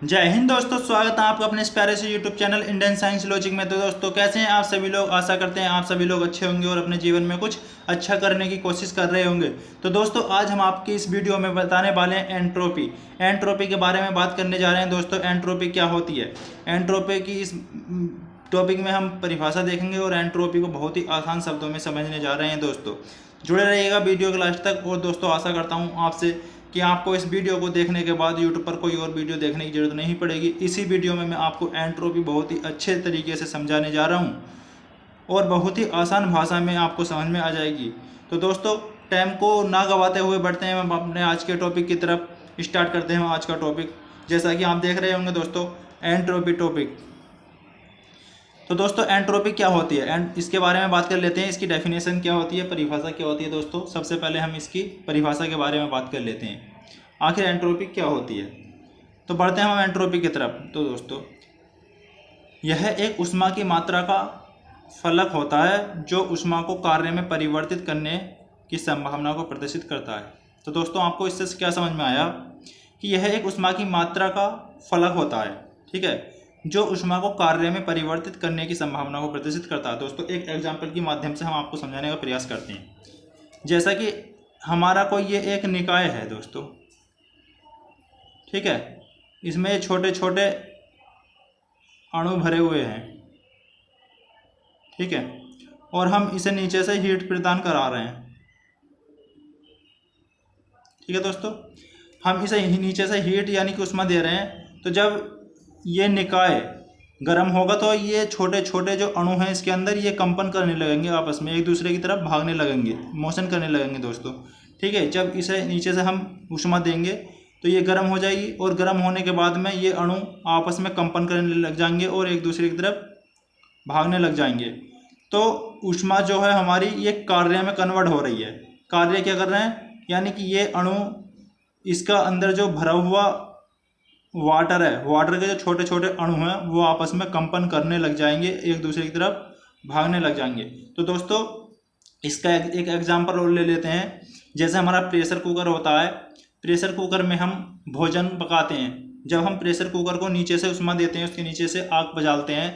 जय हिंद दोस्तों, स्वागत है आपका अपने इस प्यारे से YouTube channel Indian science logic में। तो दोस्तों कैसे हैं आप सभी लोग। आशा करते हैं आप सभी लोग अच्छे होंगे और अपने जीवन में कुछ अच्छा करने की कोशिश कर रहे होंगे। तो दोस्तों आज हम आपकी इस वीडियो में बताने वाले हैं एंट्रोपी। एंट्रोपी के बारे में बात करने जा रहे हैं दोस्तों। एंट्रोपी क्या होती है, एंट्रोपी की इस टॉपिक में हम परिभाषा देखेंगे और एंट्रोपी को बहुत ही आसान शब्दों में समझने जा रहे हैं। दोस्तों जुड़े रहिएगा वीडियो के लास्ट तक। और दोस्तों आशा करता हूँ आपसे कि आपको इस वीडियो को देखने के बाद यूट्यूब पर कोई और वीडियो देखने की जरूरत नहीं पड़ेगी। इसी वीडियो में मैं आपको एंट्रोपी बहुत ही अच्छे तरीके से समझाने जा रहा हूँ और बहुत ही आसान भाषा में आपको समझ में आ जाएगी। तो दोस्तों टाइम को ना गवाते हुए बढ़ते हैं हम अपने आज के टॉपिक की तरफ। स्टार्ट करते हैं आज का टॉपिक। जैसा कि आप देख रहे होंगे दोस्तों, एंट्रोपी टॉपिक। तो दोस्तों एंट्रोपी क्या होती है, एंड इसके बारे में बात कर लेते हैं। इसकी डेफिनेशन क्या होती है, परिभाषा क्या होती है। दोस्तों सबसे पहले हम इसकी परिभाषा के बारे में बात कर लेते हैं, आखिर एंट्रोपी क्या होती है। तो बढ़ते हैं हम एंट्रोपी की तरफ। तो दोस्तों यह एक ऊष्मा की मात्रा का फलक होता है जो ऊष्मा को कार्य में परिवर्तित करने की संभावना को प्रदर्शित करता है। तो दोस्तों आपको इससे क्या समझ में आया कि यह एक ऊष्मा की मात्रा का फलक होता है, ठीक है, जो ऊष्मा को कार्य में परिवर्तित करने की संभावना को प्रदर्शित करता है। दोस्तों एक एग्जाम्पल के माध्यम से हम आपको समझाने का प्रयास करते हैं। जैसा कि हमारा कोई ये एक निकाय है दोस्तों, ठीक है, इसमें छोटे छोटे अणु भरे हुए हैं, ठीक है, और हम इसे नीचे से हीट प्रदान करा रहे हैं, ठीक है दोस्तों, हम इसे नीचे से हीट यानी कि ऊष्मा दे रहे हैं। तो जब ये निकाय गर्म होगा तो ये छोटे छोटे जो अणु हैं इसके अंदर ये कंपन करने लगेंगे, आपस में एक दूसरे की तरफ भागने लगेंगे, मोशन करने लगेंगे दोस्तों, ठीक है। जब इसे नीचे से हम ऊष्मा देंगे तो ये गर्म हो जाएगी और गर्म होने के बाद में ये अणु आपस में कंपन करने लग जाएंगे और एक दूसरे की तरफ भागने लग जाएंगे। तो ऊष्मा जो है हमारी ये कार्य में कन्वर्ट हो रही है। कार्य क्या कर रहे हैं, यानी कि ये अणु इसका अंदर जो भरा हुआ वाटर है, वाटर के जो छोटे छोटे अणु हैं वो आपस में कंपन करने लग जाएंगे, एक दूसरे की तरफ भागने लग जाएंगे। तो दोस्तों इसका एक एग्जांपल और ले लेते हैं। जैसे हमारा प्रेशर कुकर होता है, प्रेशर कुकर में हम भोजन पकाते हैं। जब हम प्रेशर कुकर को नीचे से उष्मा देते हैं, उसके नीचे से आग बजालते हैं,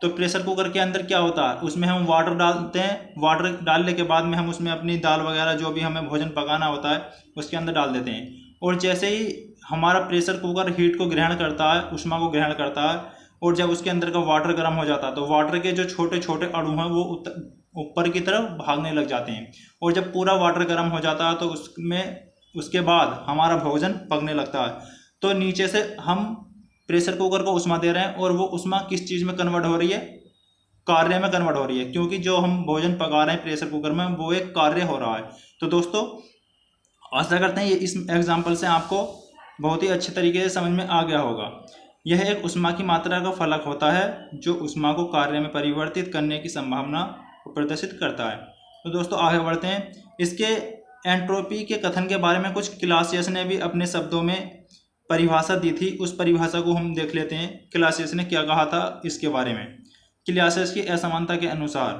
तो प्रेशर कुकर के अंदर क्या होता है, उसमें हम वाटर डालते हैं। वाटर डालने के बाद में हम उसमें अपनी दाल वगैरह जो भी हमें भोजन पकाना होता है उसके अंदर डाल देते हैं। और जैसे ही हमारा प्रेशर कुकर हीट को ग्रहण करता है, उष्मा को ग्रहण करता है, और जब उसके अंदर का वाटर गर्म हो जाता है तो वाटर के जो छोटे छोटे अणु हैं वो ऊपर की तरफ भागने लग जाते हैं। और जब पूरा वाटर गर्म हो जाता है तो उसके बाद हमारा भोजन पकने लगता है। तो नीचे से हम प्रेशर कुकर को उष्मा दे रहे हैं और वो उष्मा किस चीज़ में कन्वर्ट हो रही है, कार्य में कन्वर्ट हो रही है, क्योंकि जो हम भोजन पका रहे हैं प्रेशर कुकर में वो एक कार्य हो रहा है। तो दोस्तों आशा करते हैं ये इस एग्जाम्पल से आपको बहुत ही अच्छे तरीके से समझ में आ गया होगा। यह एक ऊष्मा की मात्रा का फलक होता है जो ऊष्मा को कार्य में परिवर्तित करने की संभावना को प्रदर्शित करता है। तो दोस्तों आगे बढ़ते हैं। इसके एंट्रोपी के कथन के बारे में कुछ क्लासियस ने भी अपने शब्दों में परिभाषा दी थी, उस परिभाषा को हम देख लेते हैं। क्लासियस ने क्या कहा था इसके बारे में। क्लासियस की असमानता के अनुसार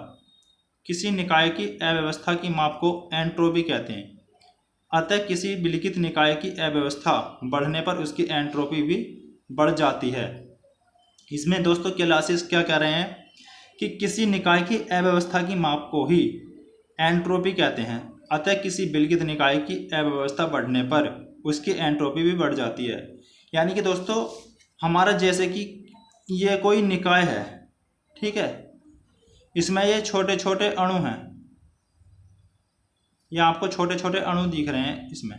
किसी निकाय की अव्यवस्था की माप को एंट्रोपी कहते हैं। अतः किसी विलिखित निकाय की अव्यवस्था बढ़ने पर उसकी एंट्रोपी भी बढ़ जाती है। इसमें दोस्तों क्लासियस क्या कह रहे हैं कि किसी निकाय की अव्यवस्था की माप को ही एंट्रोपी कहते हैं। अतः किसी विलिखित निकाय की अव्यवस्था बढ़ने पर उसकी एंट्रोपी भी बढ़ जाती है। यानी कि दोस्तों हमारा जैसे कि ये कोई निकाय है, ठीक है, इसमें ये छोटे छोटे अणु हैं, ये आपको छोटे छोटे अणु दिख रहे हैं इसमें,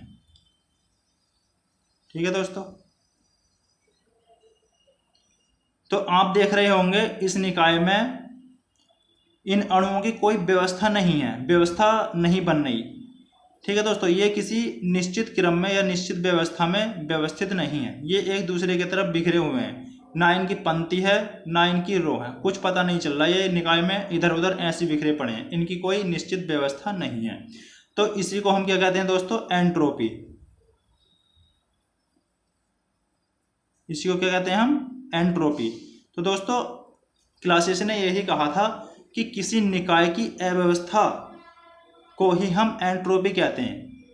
ठीक है दोस्तों। तो आप देख रहे होंगे इस निकाय में इन अणुओं की कोई व्यवस्था नहीं है, व्यवस्था नहीं बन रही, ठीक है दोस्तों। ये किसी निश्चित क्रम में या निश्चित व्यवस्था में व्यवस्थित नहीं है, ये एक दूसरे की तरफ बिखरे हुए हैं, ना इनकी पंक्ति है ना इनकी रो है, कुछ पता नहीं चल रहा, ये निकाय में इधर उधर ऐसे बिखरे पड़े हैं, इनकी कोई निश्चित व्यवस्था नहीं है। तो इसी को हम क्या कहते हैं दोस्तों, एंट्रोपी। इसी को क्या कहते हैं हम, एंट्रोपी। तो दोस्तों क्लासियस ने यही कहा था कि किसी निकाय की अव्यवस्था को ही हम एंट्रोपी कहते हैं।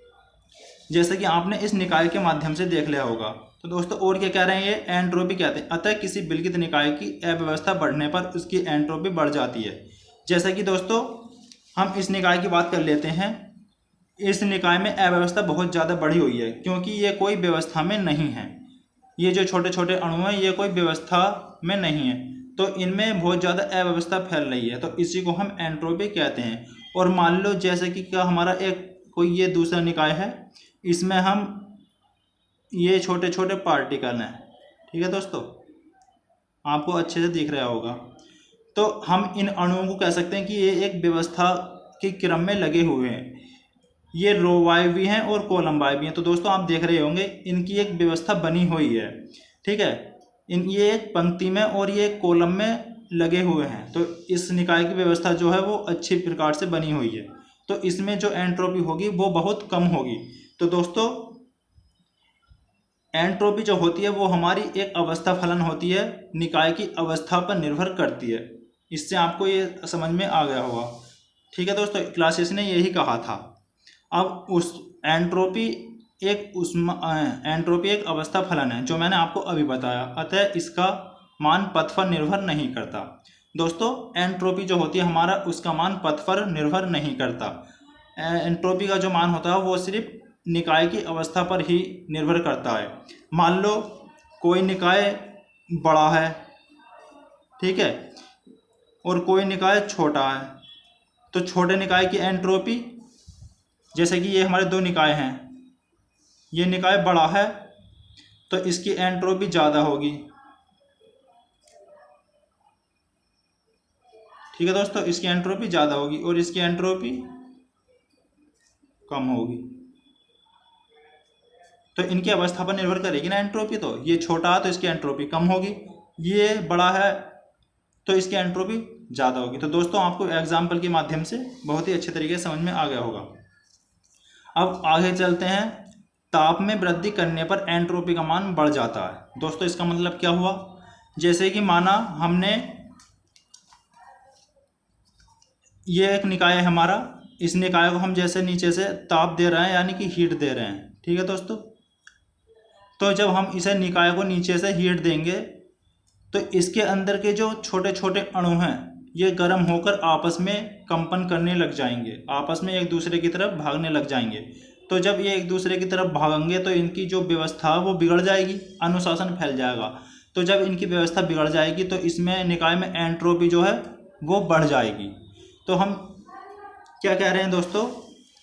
जैसे कि आपने इस निकाय के माध्यम से देख लिया होगा, तो दोस्तों और क्या कह रहे हैं, ये एंट्रोपी कहते हैं। अतः किसी विलगित निकाय की अव्यवस्था बढ़ने पर उसकी एंट्रोपी बढ़ जाती है। जैसा कि दोस्तों हम इस निकाय की बात कर लेते हैं, इस निकाय में अव्यवस्था बहुत ज़्यादा बढ़ी हुई है क्योंकि ये कोई व्यवस्था में नहीं है। ये जो छोटे छोटे अणु हैं ये कोई व्यवस्था में नहीं है, तो इनमें बहुत ज़्यादा अव्यवस्था फैल रही है, तो इसी को हम एंट्रोपी कहते हैं। और मान लो जैसे कि क्या हमारा एक कोई ये दूसरा निकाय है, इसमें हम ये छोटे छोटे पार्टिकल हैं, ठीक है दोस्तों, आपको अच्छे से दिख रहा होगा। तो हम इन अणुओं को कह सकते हैं कि ये एक व्यवस्था के क्रम में लगे हुए हैं। ये रो वाई भी हैं और कॉलम वाई भी हैं। तो दोस्तों आप देख रहे होंगे इनकी एक व्यवस्था बनी हुई है, ठीक है। ये एक पंक्ति में और ये एक कॉलम में लगे हुए हैं, तो इस निकाय की व्यवस्था जो है वो अच्छी प्रकार से बनी हुई है, तो इसमें जो एंट्रोपी होगी वो बहुत कम होगी। तो दोस्तों एंट्रोपी जो होती है वो हमारी एक अवस्था फलन होती है, निकाय की अवस्था पर निर्भर करती है। इससे आपको ये समझ में आ गया होगा, ठीक है दोस्तों। क्लासेस ने यही कहा था। अब उस एंट्रोपी एंट्रोपी एक अवस्था फलन है जो मैंने आपको अभी बताया, अतः इसका मान पथ पर निर्भर नहीं करता। दोस्तों एंट्रोपी जो होती है हमारा, उसका मान पथ पर निर्भर नहीं करता। एंट्रोपी का जो मान होता है वो सिर्फ निकाय की अवस्था पर ही निर्भर करता है। मान लो कोई निकाय बड़ा है, ठीक है, और कोई निकाय छोटा है, तो छोटे निकाय की एंट्रोपी, जैसे कि ये हमारे दो निकाय हैं, ये निकाय बड़ा है तो इसकी एंट्रोपी ज़्यादा होगी, ठीक है दोस्तों, इसकी एंट्रोपी ज़्यादा होगी और इसकी एंट्रोपी कम होगी। तो इनकी अवस्था पर निर्भर करेगी ना एंट्रोपी, तो ये छोटा है तो इसकी एंट्रोपी कम होगी, ये बड़ा है तो इसकी एंट्रोपी ज़्यादा होगी। तो दोस्तों आपको एग्जाम्पल के माध्यम से बहुत ही अच्छे तरीके से समझ में आ गया होगा। अब आगे चलते हैं। ताप में वृद्धि करने पर एंट्रोपी का मान बढ़ जाता है। दोस्तों इसका मतलब क्या हुआ, जैसे कि माना हमने ये एक निकाय है हमारा, इस निकाय को हम जैसे नीचे से ताप दे रहे हैं यानी कि हीट दे रहे हैं, ठीक है दोस्तों। तो जब हम इसे निकाय को नीचे से हीट देंगे तो इसके अंदर के जो छोटे छोटे अणु हैं ये गर्म होकर आपस में कंपन करने लग जाएंगे, आपस में एक दूसरे की तरफ भागने लग जाएंगे। तो जब ये एक दूसरे की तरफ भागेंगे तो इनकी जो व्यवस्था वो बिगड़ जाएगी, अनुशासन फैल जाएगा। तो जब इनकी व्यवस्था बिगड़ जाएगी तो इसमें निकाय में एंट्रोपी जो है वो बढ़ जाएगी। तो हम क्या कह रहे हैं दोस्तों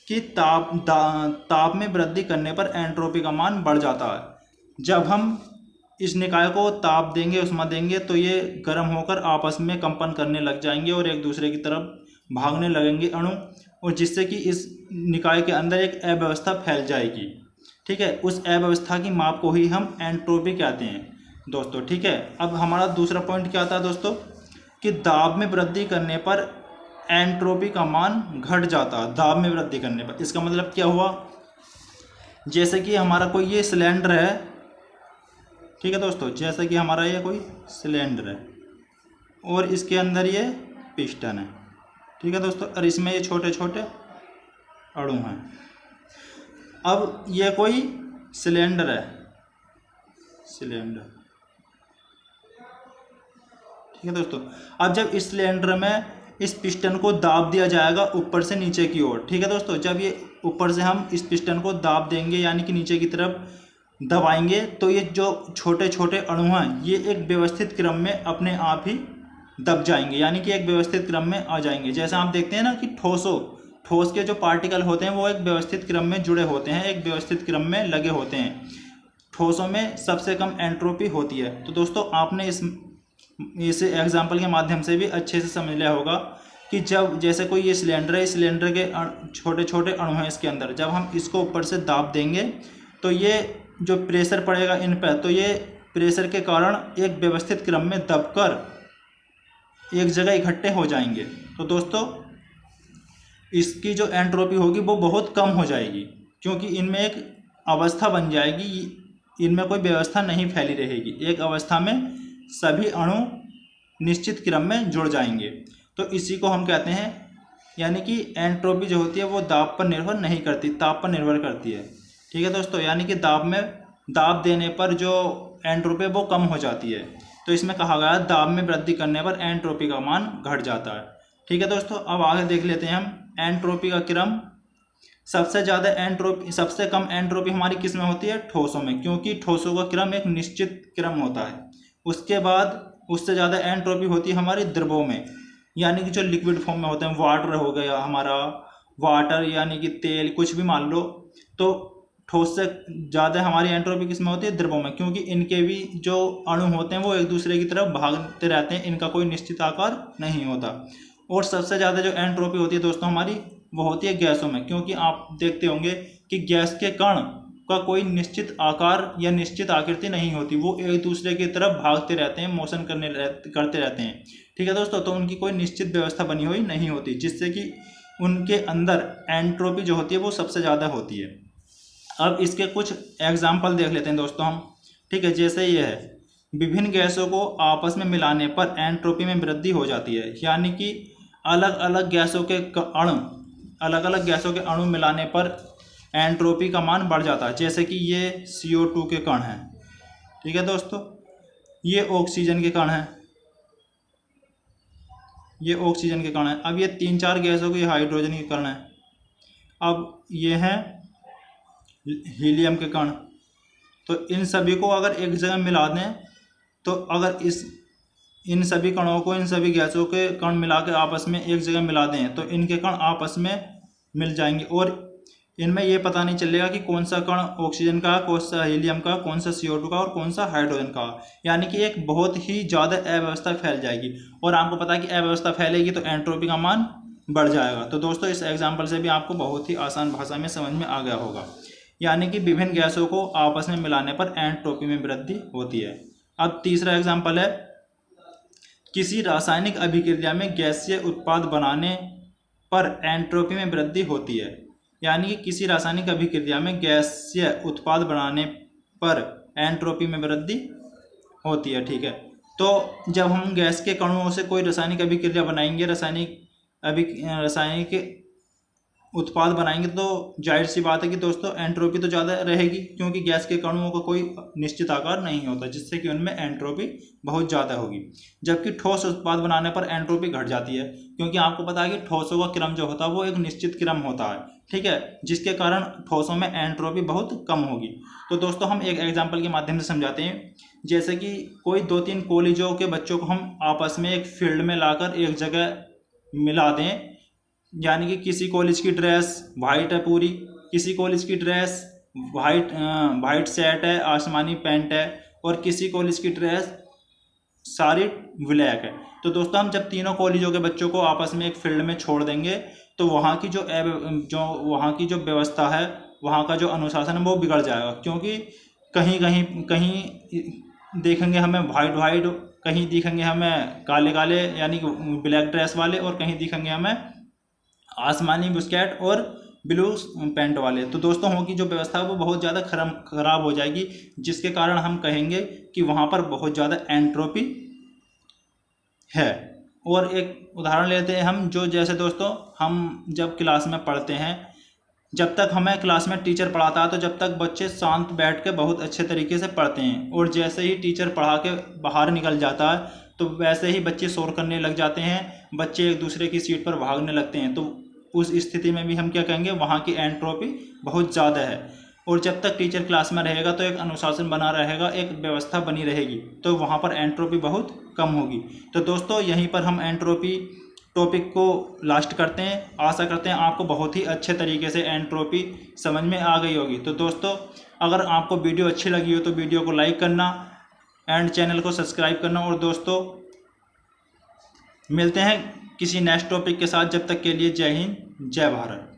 कि ताप में वृद्धि करने पर एंट्रोपी का मान बढ़ जाता है। जब हम इस निकाय को ताप देंगे, उष्मा देंगे, तो ये गर्म होकर आपस में कंपन करने लग जाएंगे और एक दूसरे की तरफ भागने लगेंगे अणु, और जिससे कि इस निकाय के अंदर एक अव्यवस्था फैल जाएगी, ठीक है। उस अव्यवस्था की माप को ही हम एंट्रोपी कहते हैं दोस्तों, ठीक है। अब हमारा दूसरा पॉइंट क्या था दोस्तों कि दाब में वृद्धि करने पर एंट्रोपी का मान घट जाता है। दाब में वृद्धि करने पर इसका मतलब क्या हुआ, जैसे कि हमारा कोई ये सिलेंडर है, ठीक है दोस्तों, जैसे कि हमारा ये कोई सिलेंडर है और इसके अंदर ये पिस्टन है, ठीक है दोस्तों, और इसमें ये छोटे छोटे अणु हैं। अब ये कोई सिलेंडर है, सिलेंडर, ठीक है दोस्तों। अब जब इस सिलेंडर में इस पिस्टन को दाब दिया जाएगा ऊपर से नीचे की ओर, ठीक है दोस्तों। जब ये ऊपर से हम इस पिस्टन को दाब देंगे यानी कि नीचे की तरफ दबाएंगे तो ये जो छोटे छोटे अणु हैं ये एक व्यवस्थित क्रम में अपने आप ही दब जाएंगे, यानी कि एक व्यवस्थित क्रम में आ जाएंगे। जैसे आप देखते हैं ना कि ठोस के जो पार्टिकल होते हैं वो एक व्यवस्थित क्रम में जुड़े होते हैं, एक व्यवस्थित क्रम में लगे होते हैं। ठोसों में सबसे कम एंट्रोपी होती है। तो दोस्तों आपने इस एग्जाम्पल के माध्यम से भी अच्छे से समझ लिया होगा कि जब जैसे कोई ये सिलेंडर है, इस सिलेंडर के छोटे छोटे अणु हैं इसके अंदर, जब हम इसको ऊपर से दाब देंगे तो ये जो प्रेशर पड़ेगा इन पर, तो ये प्रेशर के कारण एक व्यवस्थित क्रम में दबकर एक जगह इकट्ठे हो जाएंगे। तो दोस्तों इसकी जो एंट्रोपी होगी वो बहुत कम हो जाएगी, क्योंकि इनमें एक अवस्था बन जाएगी, इनमें कोई व्यवस्था नहीं फैली रहेगी, एक अवस्था में सभी अणु निश्चित क्रम में जुड़ जाएंगे। तो इसी को हम कहते हैं, यानी कि एंट्रोपी जो होती है वो दाब पर निर्भर नहीं करती, ताप पर निर्भर करती है, ठीक है दोस्तों। यानी कि दाब में दाब देने पर जो एंट्रोपी वो कम हो जाती है। तो इसमें कहा गया है दाब में वृद्धि करने पर एंट्रोपी का मान घट जाता है। ठीक है दोस्तों, अब आगे देख लेते हैं हम एंट्रोपी का क्रम। सबसे कम एंट्रोपी हमारी किस में होती है? ठोसों में, क्योंकि ठोसों का क्रम एक निश्चित क्रम होता है। उसके बाद उससे ज़्यादा एंट्रोपी होती है हमारी द्रवों में, यानी कि जो लिक्विड फॉर्म में होते हैं, वाटर हो गया हमारा, वाटर यानी कि तेल, कुछ भी मान लो। तो ठोस से ज़्यादा हमारी एंट्रोपी किस में होती है? द्रवों में, क्योंकि इनके भी जो अणु होते हैं वो एक दूसरे की तरफ भागते रहते हैं, इनका कोई निश्चित आकार नहीं होता। और सबसे ज़्यादा जो एंट्रोपी होती है दोस्तों हमारी, वो होती है गैसों में, क्योंकि आप देखते होंगे कि गैस के कण का कोई निश्चित आकार या निश्चित आकृति नहीं होती, वो एक दूसरे की तरफ भागते रहते हैं, मोशन करते रहते हैं। ठीक है दोस्तों, तो उनकी कोई निश्चित व्यवस्था बनी हुई नहीं होती, जिससे कि उनके अंदर एंट्रोपी जो होती है वो सबसे ज़्यादा होती है। अब इसके कुछ एग्जाम्पल देख लेते हैं दोस्तों हम। ठीक है, जैसे ये है, विभिन्न गैसों को आपस में मिलाने पर एंट्रोपी में वृद्धि हो जाती है, यानी कि अलग अलग गैसों के अणु मिलाने पर एंट्रोपी का मान बढ़ जाता है। जैसे कि ये CO2 के कण हैं। ठीक है दोस्तों, ये ऑक्सीजन के कण हैं, ये ऑक्सीजन के कण हैं। अब ये 3-4 गैसों के हाइड्रोजन के कण हैं। अब ये हैं हीलियम के कण। तो इन सभी को अगर एक जगह मिला दें, तो अगर इन सभी कणों को, इन सभी गैसों के कण मिला के आपस में एक जगह मिला दें, तो इनके कण आपस में मिल जाएंगे और इनमें ये पता नहीं चलेगा कि कौन सा कण ऑक्सीजन का, कौन सा हीलियम का, कौन सा CO2 का और कौन सा हाइड्रोजन का। यानी कि एक बहुत ही ज़्यादा अव्यवस्था फैल जाएगी, और आपको पता है कि अव्यवस्था फैलेगी तो एंट्रोपी का मान बढ़ जाएगा। तो दोस्तों, इस एग्जाम्पल से भी आपको बहुत ही आसान भाषा में समझ में आ गया होगा, यानी कि विभिन्न गैसों को आपस में मिलाने पर एंट्रोपी में वृद्धि होती है। अब तीसरा एग्जाम्पल है, किसी रासायनिक अभिक्रिया में गैसीय उत्पाद बनाने पर एंट्रोपी में वृद्धि होती है। यानी कि किसी रासायनिक अभिक्रिया में गैसीय उत्पाद बनाने पर एंट्रोपी में वृद्धि होती है। ठीक है, तो जब हम गैस के कणुओं से कोई रासायनिक अभिक्रिया बनाएंगे, रासायनिक उत्पाद बनाएंगे, तो जाहिर सी बात है कि दोस्तों एंट्रोपी तो ज़्यादा रहेगी, क्योंकि गैस के कणुओं का कोई निश्चित आकार नहीं होता, जिससे कि उनमें एंट्रोपी बहुत ज़्यादा होगी। जबकि ठोस उत्पाद बनाने पर एंट्रोपी घट जाती है, क्योंकि आपको पता है कि ठोसों का क्रम जो होता है वो एक निश्चित क्रम होता है। ठीक है, जिसके कारण ठोसों में एंट्रोपी बहुत कम होगी। तो दोस्तों, हम एक एग्जाम्पल के माध्यम से समझाते हैं। जैसे कि कोई 2-3 कॉलेजों के बच्चों को हम आपस में एक फील्ड में लाकर एक जगह मिला दें, यानी कि किसी कॉलेज की ड्रेस वाइट है पूरी, किसी कॉलेज की ड्रेस वाइट शर्ट है, आसमानी पैंट है, और किसी कॉलेज की ड्रेस सारी ब्लैक है। तो दोस्तों, हम जब तीनों कॉलेजों के बच्चों को आपस में एक फील्ड में छोड़ देंगे, तो वहाँ की जो व्यवस्था है, वहाँ का जो अनुशासन है वो बिगड़ जाएगा, क्योंकि कहीं देखेंगे हमें वाइट, कहीं दिखेंगे हमें काले काले यानी कि ब्लैक ड्रेस वाले, और कहीं दिखेंगे हमें आसमानी बुस्केट और ब्लू पैंट वाले। तो दोस्तों, वहाँ की जो व्यवस्था है वो बहुत ज़्यादा खराब हो जाएगी, जिसके कारण हम कहेंगे कि वहाँ पर बहुत ज़्यादा एंट्रोपी है। और एक उदाहरण लेते हैं हम, जो जैसे दोस्तों हम जब क्लास में पढ़ते हैं, जब तक हमें क्लास में टीचर पढ़ाता है तो जब तक बच्चे शांत बैठ के बहुत अच्छे तरीके से पढ़ते हैं, और जैसे ही टीचर पढ़ा के बाहर निकल जाता है तो वैसे ही बच्चे शोर करने लग जाते हैं, बच्चे एक दूसरे की सीट पर भागने लगते हैं। तो उस स्थिति में भी हम क्या कहेंगे, वहाँ की एंट्रोपी बहुत ज़्यादा है। और जब तक टीचर क्लास में रहेगा तो एक अनुशासन बना रहेगा, एक व्यवस्था बनी रहेगी, तो वहाँ पर एंट्रोपी बहुत कम होगी। तो दोस्तों, यहीं पर हम एंट्रोपी टॉपिक को लास्ट करते हैं। आशा करते हैं आपको बहुत ही अच्छे तरीके से एंट्रोपी समझ में आ गई होगी। तो दोस्तों, अगर आपको वीडियो अच्छी लगी हो तो वीडियो को लाइक करना एंड चैनल को सब्सक्राइब करना। और दोस्तों, मिलते हैं किसी नेक्स्ट टॉपिक के साथ, जब तक के लिए जय हिंद, जय भारत।